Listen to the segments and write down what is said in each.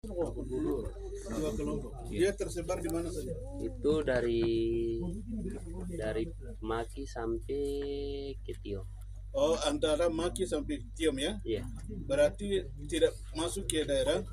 Dua kelompok. Dia tersebar di mana saja? Itu dari Maki sampai ke Tio. Oh, antara Maki sampai Tiom ya? Iya. Berarti tidak masuk ke daerah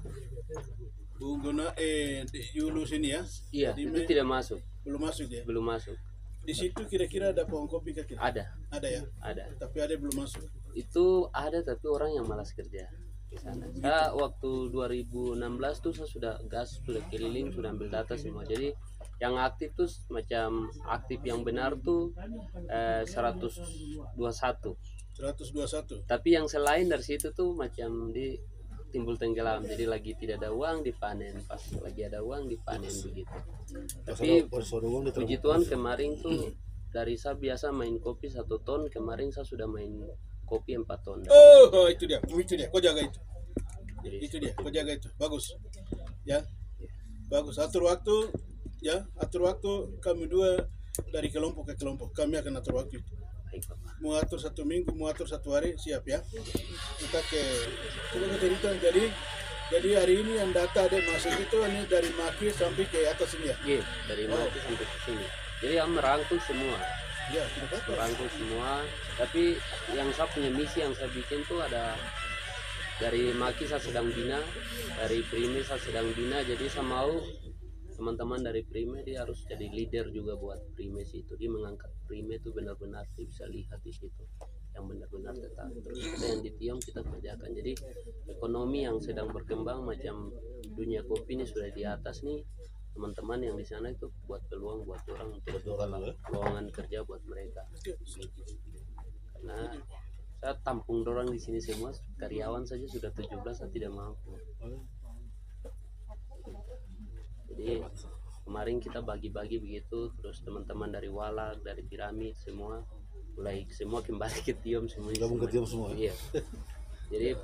Buguna di Yulu sini ya? Iya, Jadi itu tidak masuk. belum masuk ya? Belum masuk. Di situ kira-kira ada pohon kopi kah? Ada. Ada ya? Ada. Tapi ada belum masuk. Itu ada tapi orang yang malas kerja di sana. Saya waktu 2016 tuh saya sudah gas, sudah keliling, sudah ambil data semua. Jadi yang aktif tuh macam aktif yang benar tuh 121. 121. Tapi yang selain dari situ tuh macam di timbul tenggelam. Jadi lagi tidak ada uang dipanen, pas lagi ada uang dipanen begitu. Tapi puji Tuhan kemarin tuh dari saya biasa main kopi 1 ton, kemarin saya sudah main kopi 4 ton. Oh, itu dia. Kau jaga itu. Jadi Itu dia. Kau jaga itu. Bagus. Ya. Bagus. Atur waktu. Ya. Atur waktu. Kami dua dari kelompok ke kelompok. Kami akan atur waktu itu. baik Bapak. Mau atur 1 minggu, mau atur 1 hari, siap ya. Kita coba kita cerita. Jadi hari ini yang data ada masuk itu ini dari Maki sampai ke atas ini ya. Iya, dari Maki sampai ke sini. Jadi yang merangkul semua. Ya, tidak apa-apa. Merangkul semua. Tapi yang saya punya misi yang saya bikin tuh ada dari Maki saya sedang bina, dari Prime saya sedang bina. Jadi saya mau teman-teman dari Prime dia harus jadi leader juga buat Prime situ. Dia mengangkat Prime itu benar-benar dia bisa lihat di situ yang benar-benar tetap. Terus kita yang di Tiong kita kerjakan. Jadi ekonomi yang sedang berkembang macam dunia kopi ini sudah di atas nih. Teman-teman yang di sana itu buat peluang buat orang untuk buka lowongan kerja buat mereka. Karena saya tampung dorang di sini semua, karyawan saja sudah 17 saya tidak mampu. Jadi kemarin kita bagi-bagi begitu, terus teman-teman dari Walak, dari Piramid semua mulai semua kembali ke Tiom semua. Gabung ke Tiom semua. Iya. Jadi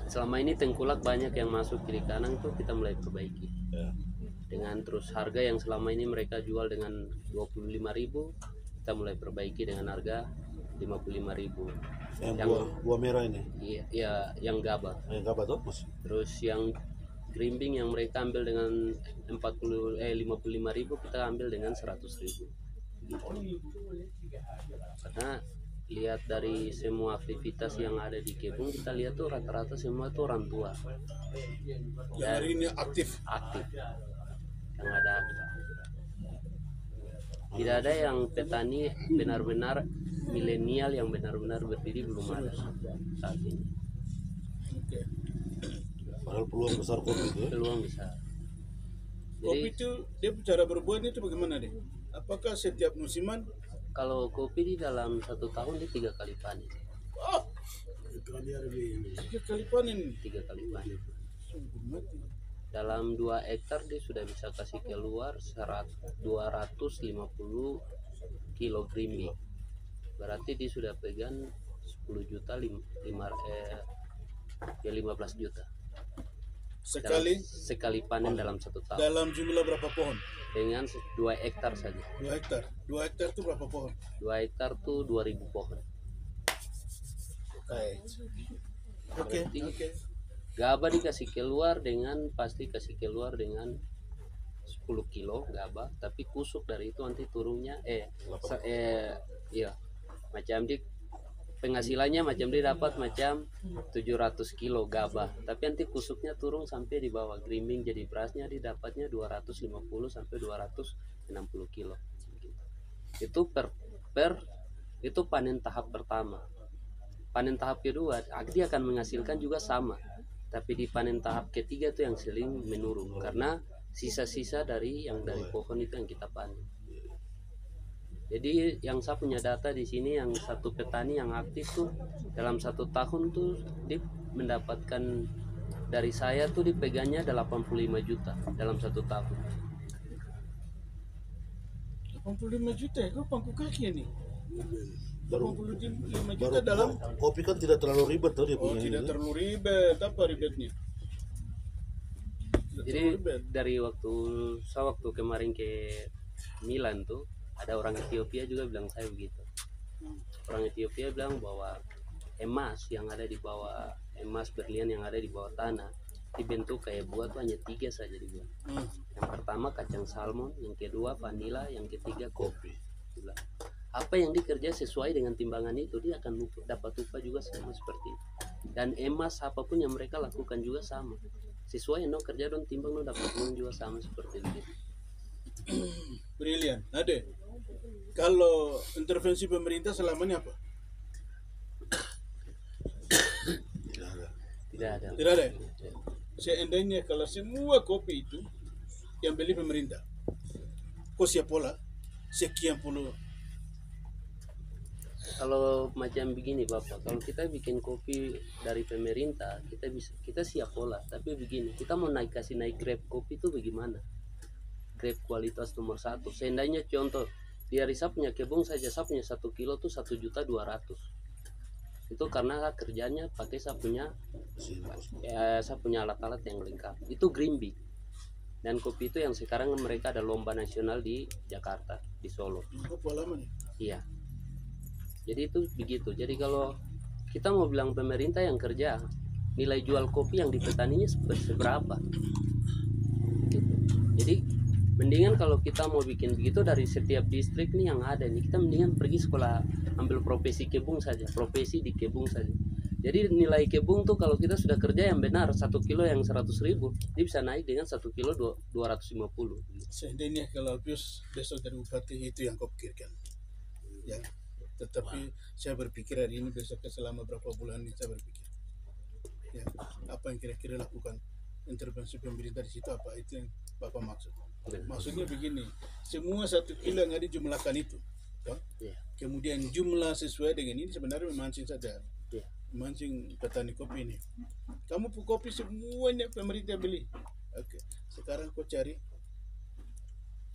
selama ini tengkulak banyak yang masuk kiri kanan tuh kita mulai perbaiki. Ya. Dengan terus harga yang selama ini mereka jual dengan 25.000 kita mulai perbaiki dengan harga 55.000. Yang buah merah ini. Iya, ya, yang gabah. Yang gabah tuh, Mas. Terus yang grimbing yang mereka ambil dengan 55.000 kita ambil dengan 100.000. Karena lihat dari semua aktivitas yang ada di kebun, kita lihat tuh rata-rata semua tuh orang tua. Yang hari ini aktif. Yang ada tidak ada yang petani benar-benar milenial yang benar-benar berdiri belum ada saat ini. Padahal peluang besar kopi itu ya. Peluang besar. Kopi itu dia cara berbuat itu bagaimana deh? Apakah setiap musiman? Kalau kopi di dalam 1 tahun dia 3 kali panen. Oh, 3 kali panen. 3 kali panen. Dalam 2 hektar dia sudah bisa kasih keluar 250 kilo grimbing. Berarti dia sudah pegang 10 juta 15 juta. Sekali panen dalam 1 tahun. Dalam jumlah berapa pohon? Dengan 2 hektar saja. 2 hektar. 2 hektar itu berapa pohon? 2 hektar tuh 2000 pohon. Oke. Gabah dikasih keluar dengan pasti kasih keluar dengan 10 kilo gabah, tapi kusuk dari itu nanti turunnya iya macam di penghasilannya macam dia dapat macam 700 kilo gabah, tapi nanti kusuknya turun sampai di bawah grimbing, jadi berasnya dia dapatnya 250 sampai 260 kilo. Itu per itu panen tahap pertama. Panen tahap kedua dia akan menghasilkan juga sama, tapi di panen tahap ketiga itu yang sering menurun karena sisa-sisa dari pohon itu yang kita panen. Jadi yang saya punya data di sini yang satu petani yang aktif tuh dalam 1 tahun tuh dia mendapatkan dari saya tuh dipegangnya 85 juta dalam 1 tahun. 85 juta ya? Kau pangku kaki nih? 85 juta Baru dalam kopi kan tidak terlalu ribet tuh dia punya. tidak terlalu ribet. Apa ribetnya? Jadi dari waktu kemarin ke Milan tuh ada orang Ethiopia juga bilang saya begitu. Orang Ethiopia bilang bahwa emas yang ada di bawah, emas berlian yang ada di bawah tanah bentuk kayak buah tuh hanya 3 saja dibuat. Yang pertama kacang salmon, yang kedua vanila, yang ketiga kopi. Dibilang, apa yang dikerja sesuai dengan timbangan itu dia akan dapat upah juga sama seperti itu. Dan emas apapun yang mereka lakukan juga sama, sesuai yang kerja don timbang don dapat uang juga sama seperti itu. Brilian. Ade, kalau intervensi pemerintah selama ini apa? Tidak ada. Tidak ada. Tidak ada. Seandainya kalau semua kopi itu yang beli pemerintah, kok siap pola sekian puluh. Kalau macam begini Bapak, kalau kita bikin kopi dari pemerintah, kita siap pola. Tapi begini, kita mau kasih naik grade kopi itu bagaimana? Grade kualitas nomor 1. Seandainya contoh, di hari saya punya kebun saja, saya punya 1 kilo tuh 1.200.000. Itu karena kerjanya pakai saya punya alat-alat yang lengkap. Itu green bee. Dan kopi itu yang sekarang mereka ada lomba nasional di Jakarta, di Solo. Iya. Jadi itu begitu. Jadi kalau kita mau bilang pemerintah yang kerja, nilai jual kopi yang di petaninya seberapa? Gitu. Jadi mendingan kalau kita mau bikin begitu dari setiap distrik nih yang ada nih, kita mendingan pergi sekolah ambil profesi kebun saja, profesi di kebun saja. Jadi nilai kebun tuh kalau kita sudah kerja yang benar 1 kilo yang 100.000, dia bisa naik dengan 1 kilo 250. Seandainya kalau Pius besok dari bupati itu yang kau pikirkan, ya. Tetapi saya berpikir hari ini besok selama berapa bulan ini saya berpikir, ya, apa yang kira-kira lakukan intervensi pemerintah di situ, apa itu yang Bapak maksud? Maksudnya begini, semua 1 kilo yang ada jumlahkan itu, ya? Kemudian jumlah sesuai dengan ini sebenarnya memancing saja, memancing petani kopi ini. Kamu kopi semuanya pemerintah beli, oke. Sekarang kau cari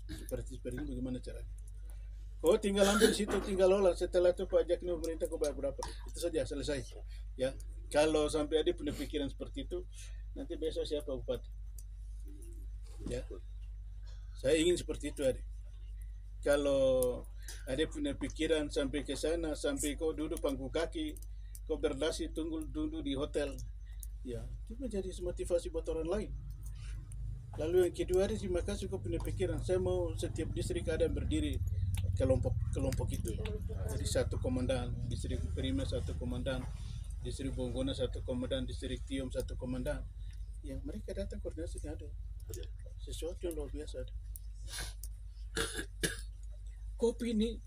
seperti ini bagaimana caranya? Kau tinggal ambil di situ, tinggal olah. Setelah itu pajak ini pemerintah kau bayar berapa? Itu saja, selesai. Ya, kalau sampai ada punya pikiran seperti itu, nanti besok siapa bupati? Ya, saya ingin seperti itu, adik. Kalau ada punya pikiran sampai ke sana, sampai kau duduk pangku kaki, kau berdasi tunggu di hotel, ya, itu menjadi motivasi buat orang lain. Lalu yang kedua, ada terima kasih kau punya pikiran. Saya mau setiap distrik ada yang berdiri kelompok itu. Jadi 1 komandan, distrik Prima 1 komandan, distrik Bonggona 1 komandan, distrik Tiom 1 komandan. Yang mereka datang koordinasinya ada. Sesuatu yang luar biasa ada. Kopi ini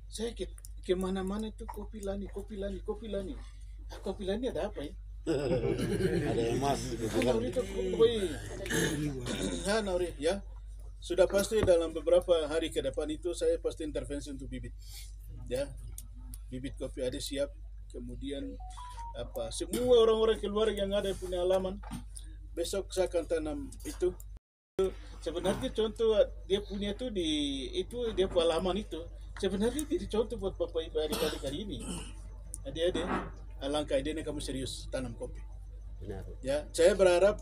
saya kemana-mana itu kopi lani. Kopi lani ada apa ya? Ada emas gitu kan. Ya. Sudah pasti dalam beberapa hari ke depan itu saya pasti intervensi untuk bibit. Ya. Bibit kopi ada siap. Kemudian apa? Semua orang-orang keluar yang ada punya halaman. Besok saya akan tanam itu. Sebenarnya contoh dia punya itu dia punya halaman itu. Sebenarnya jadi contoh buat Bapak Ibu adik-adik hari ini. Adik-adik, alangkah idenya kamu serius tanam kopi. Benar. Ya, saya berharap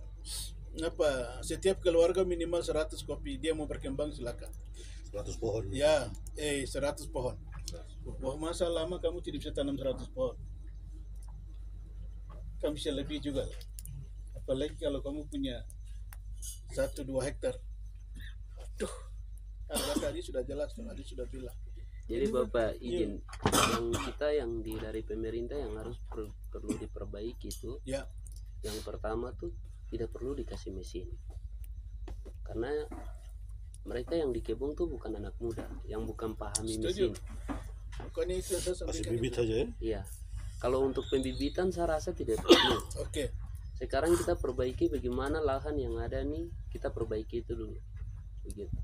setiap keluarga minimal 100 kopi. Dia mau berkembang silakan. 100 pohon. Ya, 100 pohon. Wah, masa lama kamu tidak bisa tanam 100 pohon. Kamu bisa lebih juga. Apalagi kalau kamu punya 1-2 hektar. Aduh, harga tadi sudah jelas, tadi sudah bilang. Jadi Bapak izin, yang dari pemerintah yang harus perlu diperbaiki itu, ya. Yang pertama tuh tidak perlu dikasih mesin, karena mereka yang di kebun tuh bukan anak muda, yang bukan pahami mesin. Bukannya itu saya sampaikan. Kasih bibit saja ya? Iya. Kalau untuk pembibitan saya rasa tidak perlu. Oke. Sekarang kita perbaiki bagaimana lahan yang ada nih, kita perbaiki itu dulu. Begitu.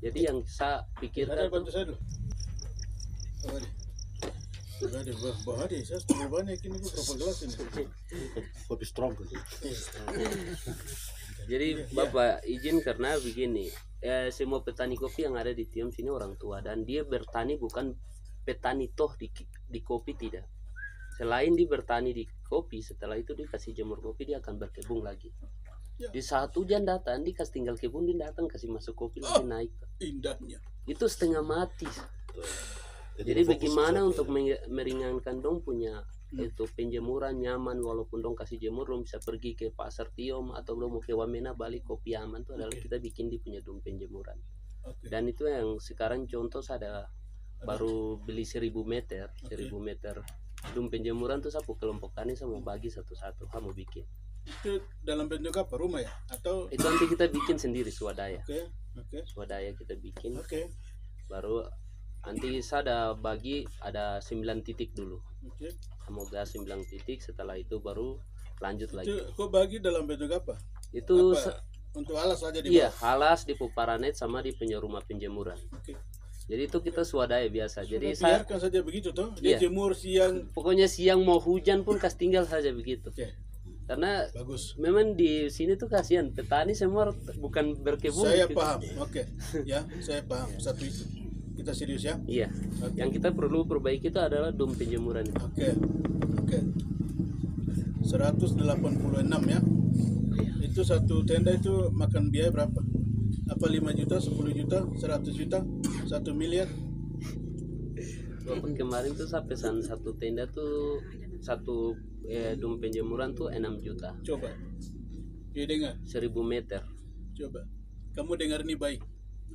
Jadi yang saya pikirkan bantu saya dulu. Bahari, saya sudah banyak ini berapa gelas ini. Kopi strong kan? Jadi Bapak izin karena begini, semua petani kopi yang ada di Tiom sini orang tua, dan dia bertani bukan petani toh di kopi, tidak. Selain dia bertani di kopi, setelah itu dia kasih jemur kopi, dia akan berkebun lagi. Ya. Di saat hujan datang, dia kasih tinggal kebun, dia datang kasih masuk kopi lagi naik. Indahnya. Itu setengah mati. Jadi bagaimana untuk meringankan dong punya itu penjemuran nyaman, walaupun dong kasih jemur dong bisa pergi ke pasar Tiom atau dong mau ke Wamena balik kopi aman tuh adalah kita bikin di punya dom penjemuran. Oke. Dan itu yang sekarang contoh ada baru beli 1000 meter, 1000 meter dom penjemuran tuh sapu kelompokannya sama bagi satu-satu kamu bikin. Itu dalam bentuk apa, rumah ya atau Itu nanti kita bikin sendiri swadaya. oke Swadaya kita bikin. oke Baru nanti saya ada bagi ada 9 titik dulu. oke. Kamu gas 9 titik, setelah itu baru lanjut lagi. Itu kok bagi dalam bentuk apa? Itu Apa? Untuk alas saja di iya, bawah. alas di Puparanet sama di punya rumah penjemuran. Oke. Jadi itu kita swadaya biasa. Jadi Sudah saya biarkan saja begitu toh. Dia Iya. jemur siang. pokoknya siang mau hujan pun kas tinggal saja begitu. Oke, Karena bagus. memang di sini tuh kasihan petani semua bukan berkebun. Saya gitu. paham. Oke. Ya, saya paham. Satu itu. Kita serius ya. Iya. Oke. Yang kita perlu perbaiki itu adalah dom penjemuran itu. Oke. Oke. 186 ya. Itu satu tenda itu makan biaya berapa? Apa 5 juta, 10 juta, 100 juta, 1 miliar? Walaupun kemarin tuh saya pesan satu tenda tuh satu dom penjemuran tuh 6 juta. Coba. Dia dengar. 1000 meter. Coba. Kamu dengar ini baik.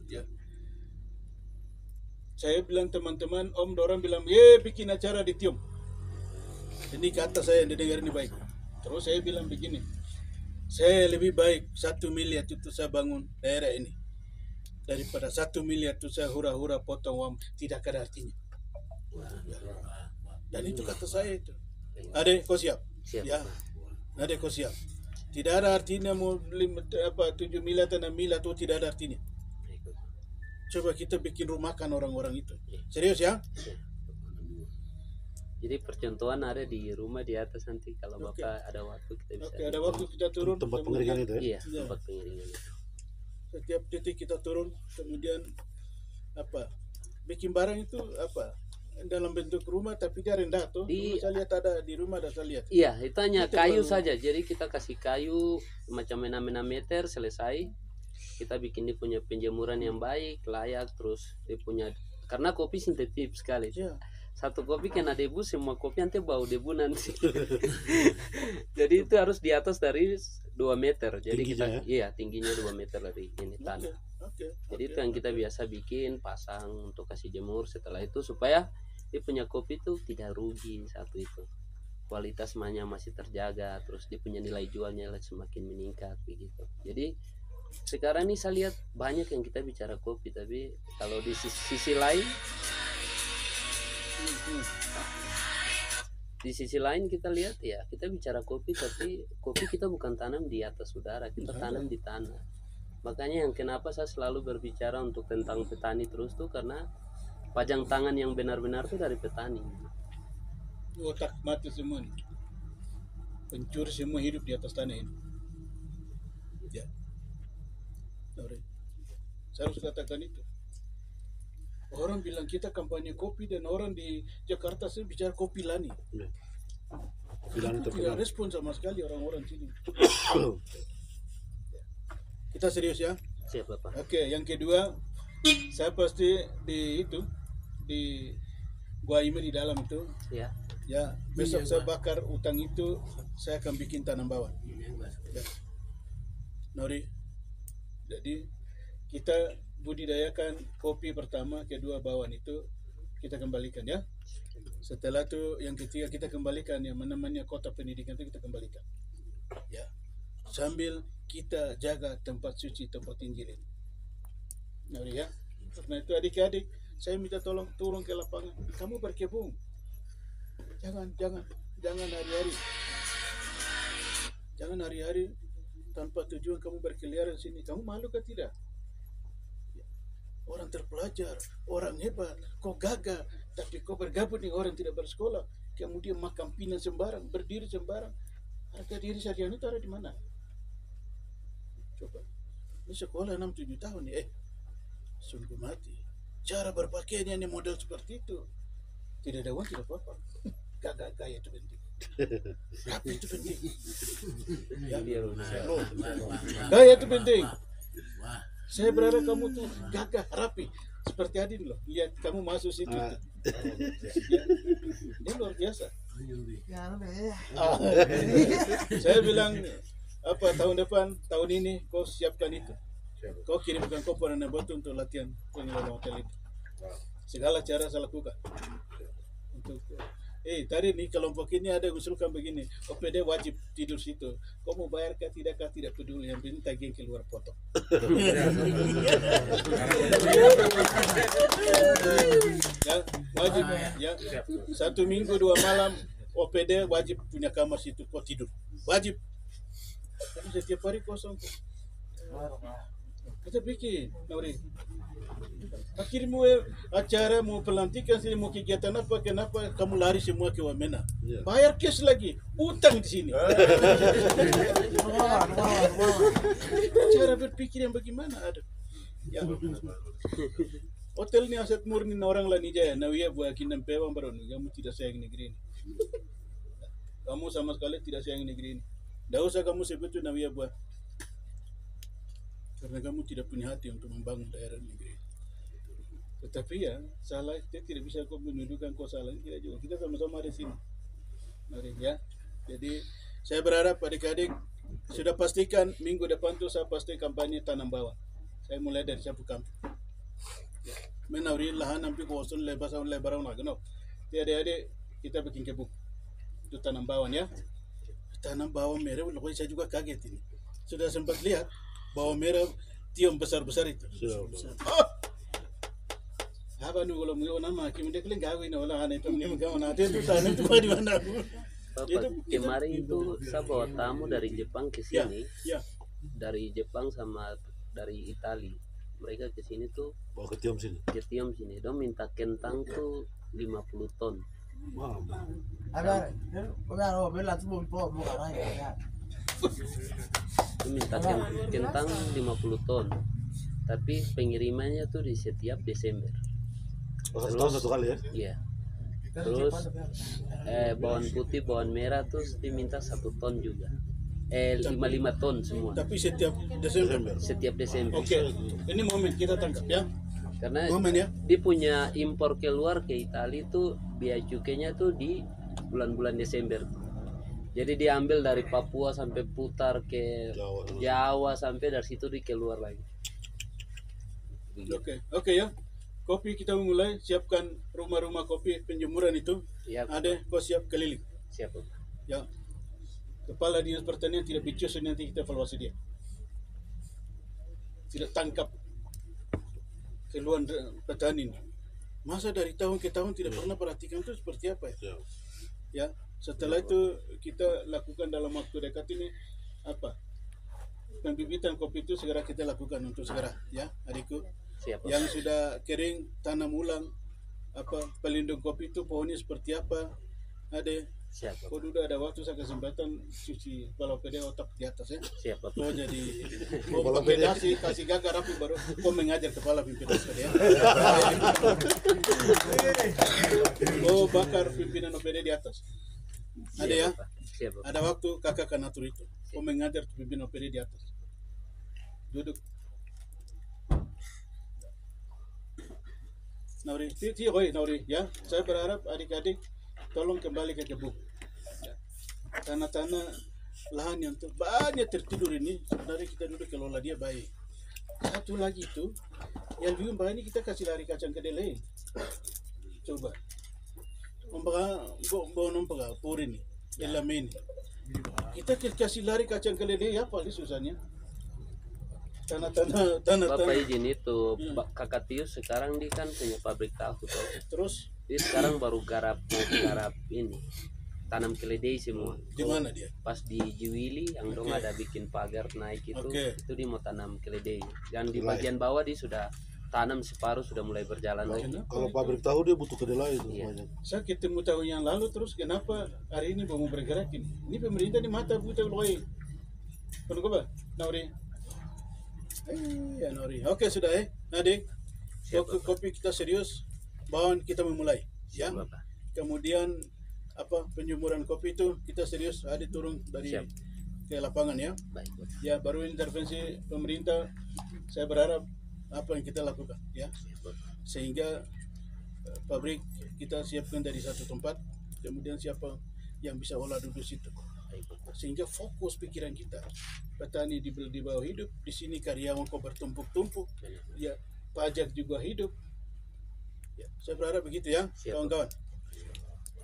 Ya. Saya bilang teman-teman, Om Dorang bilang, bikin acara di Tiom. Ini kata saya yang didengar ini baik. Terus saya bilang begini, saya lebih baik 1 miliar itu saya bangun daerah ini daripada 1 miliar itu saya hura-hura potong uang tidak ada artinya. Dan itu kata saya itu. Adek, kau siap? Siap. Ya. Adek, kau siap? Tidak ada artinya mau 7 miliar atau 6 miliar itu tidak ada artinya. Coba kita bikin rumahkan orang-orang itu. Serius ya? Jadi percontohan ada di rumah di atas nanti kalau Oke. Bapak ada waktu kita bisa. Oke, ada waktu kita turun. Tempat kemudian pengeringan itu ya. Iya, Iya. tempat pengeringan itu. Setiap titik kita turun, kemudian bikin barang itu dalam bentuk rumah tapi dia rendah tuh. Di- Dulu saya lihat ada di rumah, ada saya lihat. Iya, itu hanya Itu kayu baru- saja. Jadi kita kasih kayu macam 6 meter selesai. Kita bikin dia punya penjemuran yang baik, layak, terus dia punya karena kopi sintetik sekali. Iya. Satu kopi kena debu, semua kopi nanti bau debu nanti. Jadi itu harus di atas dari 2 meter. Jadi Tingginya kita iya tingginya 2 meter dari ini Oke, tanah. oke. Jadi oke, itu yang kita oke. biasa bikin, pasang untuk kasih jemur. Setelah itu supaya dia punya kopi itu tidak rugi satu itu. Kualitas mahnya masih terjaga, terus dia punya nilai jualnya semakin meningkat begitu. Jadi sekarang ini saya lihat banyak yang kita bicara kopi, tapi kalau di sisi lain Hmm. di sisi lain kita lihat ya kita bicara kopi, tapi kopi kita bukan tanam di atas udara, kita tanam di tanah. Makanya yang kenapa saya selalu berbicara untuk tentang petani terus tuh karena pajang tangan yang benar-benar tuh dari petani. Otak mati semua nih. Pencuri semua hidup di atas tanah ini. Ya. Sorry. Saya harus katakan itu. Orang bilang kita kampanye kopi dan orang di Jakarta sih bicara kopi lani. Bilang Aku terkenal. tidak respon sama sekali orang-orang sini. Kita serius ya. Siap Bapak. Oke, yang kedua, saya pasti di Gua Ime di dalam itu. Ya. Ya, besok saya bakar utang itu, saya akan bikin tanam bawang. Ya. Nori. Jadi kita budidayakan kopi pertama, kedua bawang itu kita kembalikan ya. Setelah itu yang ketiga kita kembalikan yang namanya kota pendidikan itu kita kembalikan. Ya. Sambil kita jaga tempat suci, tempat Injil ini. Nori ya. Karena itu adik-adik, saya minta tolong turun ke lapangan. Kamu berkebun. Jangan hari-hari. Jangan hari-hari tanpa tujuan kamu berkeliaran sini. Kamu malu kan tidak? Orang terpelajar, orang hebat, kau gagah, tapi kau bergabung dengan orang tidak bersekolah, kemudian makan pinan sembarang, berdiri sembarang. Harga diri Sarjana itu ada di mana? Coba. Ini sekolah 6-7 tahun nih. Sungguh mati. Cara berpakaian yang model seperti itu. Tidak ada uang, tidak apa-apa. Gaya itu penting. Rapi itu penting. Ya. Loh, gaya itu penting. Saya berharap kamu tuh gagah, rapi. Seperti Adin loh. Lihat kamu masuk situ. Ya. Dia luar biasa. Ah, saya bilang apa tahun depan, tahun ini kau siapkan itu. Kau kirimkan koper dan batu untuk latihan pengelola hotel itu. Segala cara saya lakukan. Untuk tadi nih kelompok ini ada usulkan begini, OPD wajib tidur situ. Kau mau bayar kah tidak peduli, yang penting tagih keluar potong. Ya, wajib ya. 1 minggu 2 malam OPD wajib punya kamar situ kau tidur. Wajib. Tapi setiap hari kosong. Kita bikin, Nauri. Akhirnya mau acara, mau pelantikan, mau kegiatan apa, kenapa kamu lari semua ke Wamena? Bayar cash lagi, utang di sini. Cara berpikir yang bagaimana ada? Ya. Hotel ini aset murni orang Lanijaya, Nawia buat kinam pewang baru, kamu tidak sayang negeri ini. Kamu sama sekali tidak sayang negeri ini. Tidak usah kamu sebut itu Nawia buat. Karena kamu tidak punya hati untuk membangun daerah negeri. Tetapi ya salah, kita tidak bisa kau menuduhkan kau salah, tidak juga. Kita sama-sama di sini. Mari ya. Jadi saya berharap adik-adik sudah pastikan minggu depan tuh saya pasti kampanye tanam bawang. Saya mulai dari Sapu Kampung. Ya. Menauri lahan sampai kosong lebar nagenok. Jadi adik-adik kita bikin kebun. Itu tanam bawang ya. Tanam bawang merah, loh saya juga kaget ini. Sudah sempat lihat bawang merah tiung besar-besar itu. Oh! Apa nu kalau mau nama kimi dia keling gawin olah aneh pemni mau nanti itu tanam itu di mana? Bapak, kemarin itu saya bawa tamu dari Jepang ke sini. Ya. Dari Jepang sama dari Itali. Mereka ke sini tuh Bawa ke Tiom sini. ke Tiom sini. Dia minta kentang tuh 50 ton. Wow. Dia minta kentang 50 ton. Tapi pengirimannya tuh di setiap Desember. Satu tahun satu kali ya? Iya. Terus bawang putih, bawang merah tuh diminta 1 ton juga. 55 ton semua. Tapi setiap Desember. Setiap Desember. Oke. Ini momen kita tangkap ya. Karena Momen ya. dia punya impor keluar ke Italia tuh biaya cukainya tuh di bulan-bulan Desember. Jadi diambil dari Papua sampai putar ke Jawa sampai dari situ di keluar lagi. Oke ya. Kopi kita mulai, siapkan rumah-rumah kopi penjemuran itu. Ya, Ada kau siap keliling. siapa? Ya. Kepala Dinas Pertanian tidak becus, nanti kita evaluasi dia. Tidak tangkap keluhan petani. Masa dari tahun ke tahun tidak pernah perhatikan itu seperti apa ya? Ya. Setelah itu kita lakukan dalam waktu dekat ini apa? Pembibitan kopi itu segera kita lakukan untuk segera ya, adikku. Siapa? Yang sudah kering tanam ulang apa pelindung kopi itu pohonnya seperti apa, ada. Siapa? Kau udah ada waktu saya kesempatan cuci kepala PD otak di atas ya. Siapa? Kau jadi kau pakai dasi kasih gagar rapi baru kau mengajar kepala pimpinan OPD ya. Kau bakar pimpinan OPD di atas. Ada ya. Siapa? Ada waktu kakak akan atur itu. Kau mengajar pimpinan OPD di atas. Duduk. Nauri, Nauri ya. Saya berharap adik-adik tolong kembali ke kebun. Ya. Tanah-tanah lahan yang banyak tertidur ini sebenarnya kita duduk kelola dia baik. Satu lagi itu yang bikin bahaya ini kita kasih lari kacang kedelai. Coba. Membawa pur ini, elemen ini. Kita kasih lari kacang kedelai apa sih susahnya? Tanah. Bapak izin itu Kakak Tius sekarang dia kan punya pabrik tahu toh. Terus Dia sekarang baru garap ini tanam keledai semua. di mana dia? Pas di Jiwili yang dong ada bikin pagar naik itu, itu dia mau tanam keledai. Dan di bagian bawah dia sudah tanam separuh sudah mulai berjalan lagi. Kalau pabrik tahu dia butuh kedelai itu banyak. Saya ketemu tahun yang lalu terus kenapa hari ini mau bergerak ini? Ini pemerintah di mata buta loh. Penuh apa? Nauri. Ya Nauri. Oke sudah Adik. Kopi kita serius. Bawang kita memulai. Ya. Kemudian apa penjemuran kopi itu kita serius. Adik turun dari ke lapangan ya. Baik. Ya baru intervensi pemerintah. Saya berharap apa yang kita lakukan ya. Sehingga pabrik kita siapkan dari satu tempat. Kemudian siapa yang bisa olah duduk situ. Sehingga fokus pikiran kita. Petani di bawah hidup, di sini karyawan kok bertumpuk-tumpuk, ya pajak juga hidup. Ya, saya berharap begitu ya, kawan-kawan.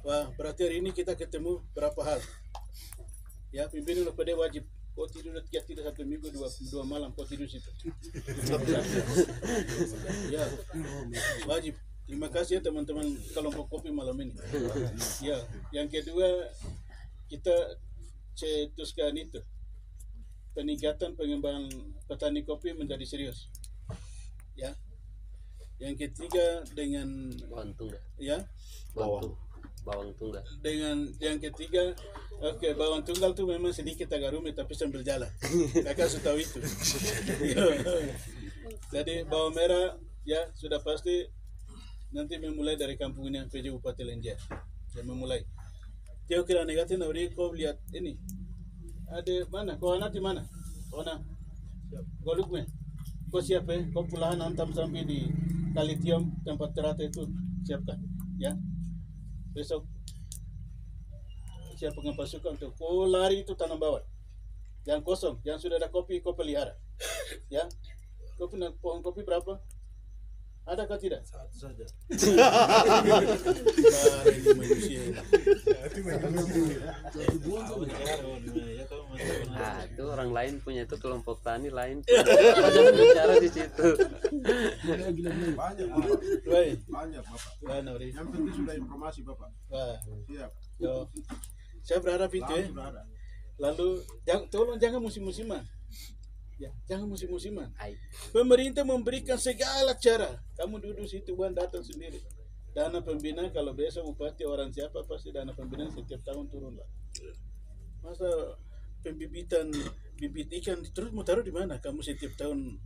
Wah, berarti hari ini kita ketemu berapa hal. Ya, pimpinan OPD wajib. Kau tidur tidak 1 minggu 2 malam kau tidur situ. Ya, wajib. Terima kasih ya teman-teman kelompok kopi malam ini. Ya, yang kedua kita cetuskan itu peningkatan pengembangan petani kopi menjadi serius. Ya. Yang ketiga dengan bawang tunggal. Ya. Bawang tunggal. Dengan yang ketiga, oke, bawang tunggal tuh memang sedikit agak rumit tapi sambil jalan. Kakak sudah tahu itu. Jadi bawang merah ya sudah pasti nanti memulai dari kampung ini PJ Bupati Lenja. Saya memulai. Jauh kira negatif nanti kau lihat ini. Ada mana? Kau anak di mana? Kau anak? Goluknya. Kau siap ya? Kau pulahan hantam sampai di Kalitium tempat teratai itu siapkan. Ya. Besok siapa dengan pasukan untuk kau lari itu tanam bawang yang kosong, yang sudah ada kopi kau pelihara. Ya, kau punya pohon kopi berapa? Ada kah tidak? Satu saja. Ini manusia. Nah, itu orang lain punya itu kelompok tani lain. Jangan bicara di situ. Banyak Bapak. Yang penting sudah informasi Bapak. Wah, Siap. yo, saya berharap itu ya. Sudah ada. Lalu tolong jangan musim-musiman. Ya, jangan musim-musiman. Ai. Pemerintah memberikan segala cara. Kamu duduk situ, uang datang sendiri. Dana pembina kalau besok bupati orang siapa pasti dana pembina setiap tahun turun lah. Masa pembibitan bibit ikan terus mau taruh di mana? Kamu setiap tahun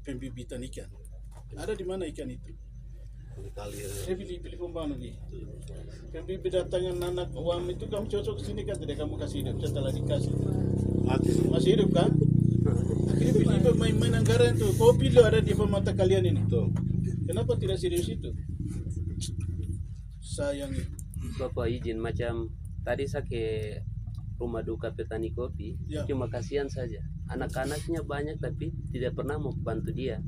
pembibitan ikan. Ada di mana ikan itu? Kali ya. Saya pilih pembangun lagi. Pembibit datangan anak uang itu kamu cocok sini kan tidak kamu kasih hidup setelah dikasih. Mati. Masih hidup kan? Akhirnya pilih pemain anggaran itu. Kopi lo ada di mata kalian ini. Betul. Kenapa tidak serius itu? Sayang. Bapak izin macam tadi saya ke rumah duka petani kopi, Ya. cuma kasihan saja. Anak-anaknya banyak tapi tidak pernah mau bantu dia.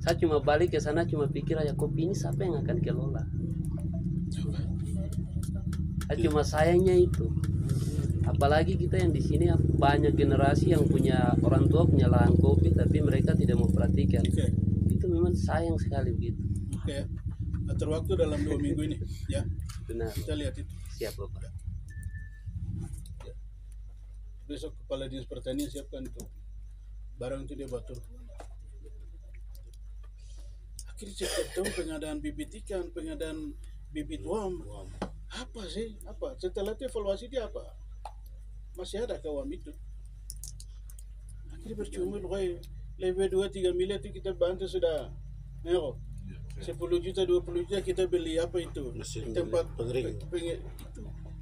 Saya cuma balik ke sana cuma pikir aja kopi ini siapa yang akan kelola. Saya cuma sayangnya itu. Apalagi kita yang di sini banyak generasi yang punya orang tua punya lahan kopi tapi mereka tidak mau perhatikan. Oke. Itu memang sayang sekali begitu. Oke. Atur waktu dalam 2 minggu ini. Ya. Benar. Kita lihat itu. Siap Bapak. Besok kepala dinas pertanian siapkan itu. Barang itu dia batur. Akhirnya setiap tahun pengadaan bibit ikan, pengadaan bibit worm. Apa sih? Apa? Setelah itu evaluasi dia apa? Masih ada kawam itu. Akhirnya percuma loh. Lebih 2-3 miliar itu kita bantu sudah. Nero. 10 juta, 20 juta kita beli apa itu? Mesin Tempat pengering. itu.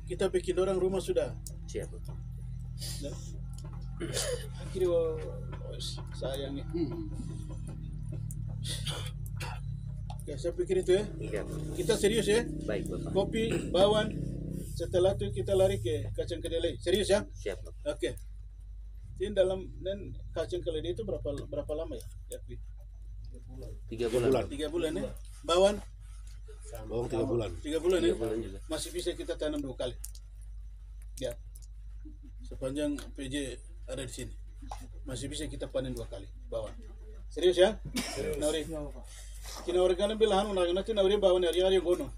Kita bikin orang rumah sudah. Siap Bapak. Nah, akhirnya sayangnya. Ya, saya pikir itu ya. Iya, Bapak. Kita serius ya. Baik Bapak. Kopi, bawang. Setelah itu kita lari ke kacang kedelai. Serius ya? Siap Bapak. Oke. Ini dalam dan kacang kedelai itu berapa lama ya? Ya, 3 bulan. 3 bulan ya. Bawang Bawang 3 bulan. 3 bulan ya. 3 bulan juga. Masih bisa kita tanam 2 kali. Ya. Sepanjang PJ ada di sini. Masih bisa kita panen 2 kali bawang. Serius ya? Nauri. Kina orang bilang nanti nauri bawang hari gono.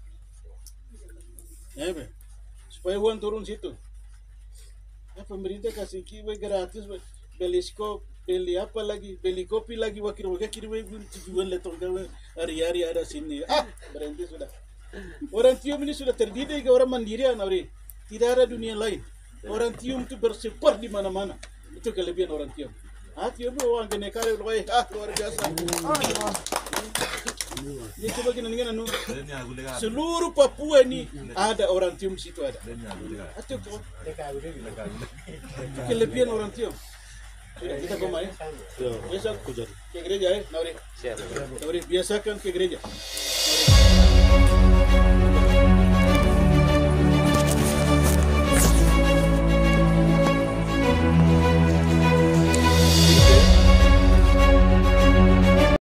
Ya, be. Supaya uang turun situ. Ya, pemerintah kasih kiwe gratis, beli skop, beli apa lagi, beli kopi lagi, wakil kiwe tujuan letong kawe hari-hari ada sini. Berhenti sudah. Orang Tium ini sudah terdidik orang mandirian, Nauri. Tidak ada dunia lain. Orang Tium itu bersebar di mana-mana. Itu kelebihan orang Tium. Tium itu orang Genekare, luar biasa. Ini coba kita nengen anu. Seluruh Papua ini ada orang Tium situ ada. Itu kok. Kelebihan orang Tium. Sudah kita kemana? Besok ke gereja ya, Nauri. Siap. Nauri biasakan ke gereja. Nauri.